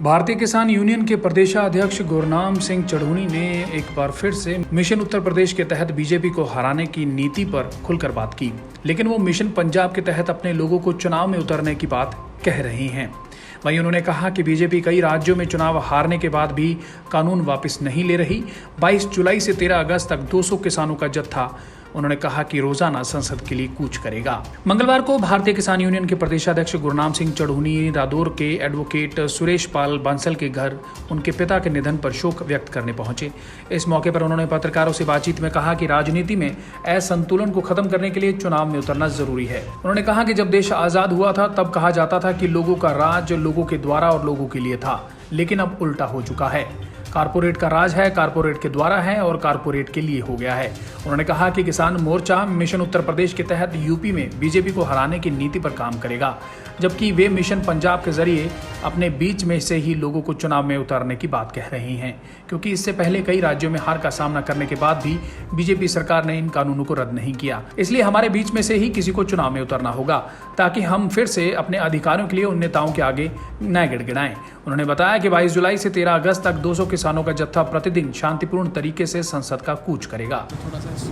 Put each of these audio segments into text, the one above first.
भारतीय किसान यूनियन के प्रदेशाध्यक्ष गुरनाम सिंह चढ़ूनी ने एक बार फिर से मिशन उत्तर प्रदेश के तहत बीजेपी को हराने की नीति पर खुलकर बात की, लेकिन वो मिशन पंजाब के तहत अपने लोगों को चुनाव में उतरने की बात कह रही हैं। वहीं उन्होंने कहा कि बीजेपी कई राज्यों में चुनाव हारने के बाद भी कानून वापस नहीं ले रही। 22 जुलाई से 13 अगस्त तक 200 किसानों का जत्था उन्होंने कहा कि रोजाना संसद के लिए कूच करेगा। मंगलवार को भारतीय किसान यूनियन के प्रदेशाध्यक्ष गुरनाम सिंह चढ़ूनी रादौर के एडवोकेट सुरेश पाल बांसल के घर उनके पिता के निधन पर शोक व्यक्त करने पहुंचे। इस मौके पर उन्होंने पत्रकारों से बातचीत में कहा कि राजनीति में असंतुलन को खत्म करने के लिए चुनाव में उतरना जरूरी है। उन्होंने कहा कि जब देश आजाद हुआ था तब कहा जाता था कि लोगों का राज लोगों के द्वारा और लोगों के लिए था, लेकिन अब उल्टा हो चुका है। कारपोरेट का राज है, कारपोरेट के द्वारा है और कारपोरेट के लिए हो गया है। उन्होंने कहा कि किसान मोर्चा मिशन उत्तर प्रदेश के तहत यूपी में बीजेपी को हराने की नीति पर काम करेगा, जबकि वे मिशन पंजाब के जरिए अपने बीच में से ही लोगों को चुनाव में उतारने की बात कह रही हैं, क्योंकि इससे पहले कई राज्यों में हार का सामना करने के बाद भी बीजेपी सरकार ने इन कानूनों को रद्द नहीं किया। इसलिए हमारे बीच में से ही किसी को चुनाव में उतरना होगा ताकि हम फिर से अपने अधिकारों के लिए उन नेताओं के आगे न गिड़गिड़ाएं। उन्होंने बताया कि 22 जुलाई से 13 अगस्त तक 200 किसानों का जत्था प्रतिदिन शांतिपूर्ण तरीके से संसद का कूच करेगा।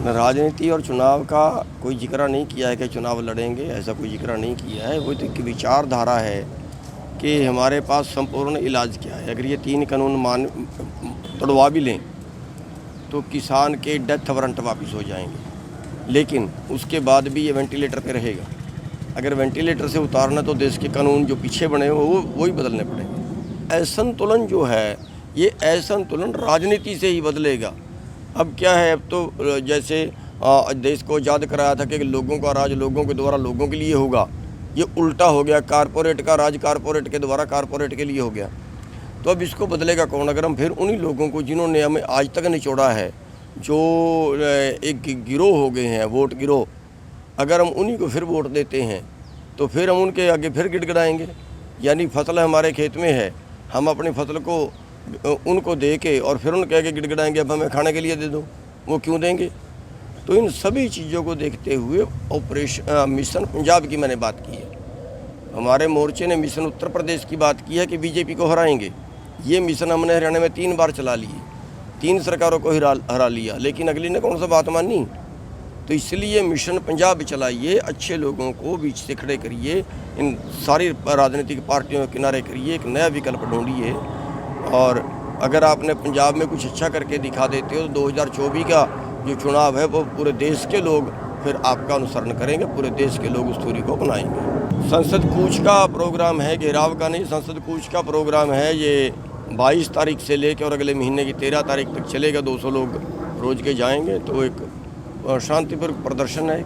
राजनीति और चुनाव का कोई जिक्र नहीं किया है कि चुनाव लड़ेंगे, ऐसा कोई जिक्र नहीं किया है। वो तो एक विचारधारा है कि हमारे पास संपूर्ण इलाज क्या है। अगर ये 3 कानून तोड़वा भी लें तो किसान के डेथ वारंट वापस हो जाएंगे, लेकिन उसके बाद भी ये वेंटिलेटर पे रहेगा। अगर वेंटिलेटर से उतारना तो देश के कानून जो पीछे बने हुए वो ही बदलने पड़ेंगे। असंतुलन जो है ये असंतुलन राजनीति से ही बदलेगा। अब क्या है, अब तो जैसे देश को आज़ाद कराया था कि लोगों का राज लोगों के द्वारा लोगों के लिए होगा, ये उल्टा हो गया। कारपोरेट का राज कारपोरेट के द्वारा कारपोरेट के लिए हो गया। तो अब इसको बदलेगा कौन? अगर हम फिर उन्हीं लोगों को जिन्होंने हमें आज तक निचोड़ा है, जो एक गिरोह हो गए हैं, वोट गिरोह, अगर हम उन्हीं को फिर वोट देते हैं तो फिर हम उनके आगे फिर गिड़गिड़ाएंगे। यानी फसल हमारे खेत में है, हम अपनी फसल को उनको दे के और फिर उनके आगे गिड़गिड़ाएंगे अब हमें खाने के लिए दे दो, वो क्यों देंगे? तो इन सभी चीज़ों को देखते हुए मिशन पंजाब की मैंने बात की है। हमारे मोर्चे ने मिशन उत्तर प्रदेश की बात की है कि बीजेपी को हराएंगे। ये मिशन हमने हरियाणा में 3 बार चला लिए, 3 सरकारों को हरा लिया, लेकिन अगली ने कौन सा बात मानी। तो इसलिए मिशन पंजाब चलाइए, अच्छे लोगों को बीच से खड़े करिए, इन सारी राजनीतिक पार्टियों के किनारे करिए, एक नया विकल्प ढूंढिए। और अगर आपने पंजाब में कुछ अच्छा करके दिखा देते हो तो 2024 का जो चुनाव है वो पूरे देश के लोग फिर आपका अनुसरण करेंगे, पूरे देश के लोग उस थ्योरी को अपनाएंगे। संसद कूच का प्रोग्राम है, घेराव का नहीं, संसद कूच का प्रोग्राम है। ये 22 तारीख से लेकर और अगले महीने की 13 तारीख तक चलेगा। 200 लोग रोज के जाएंगे, तो एक शांतिपूर्ण प्रदर्शन है।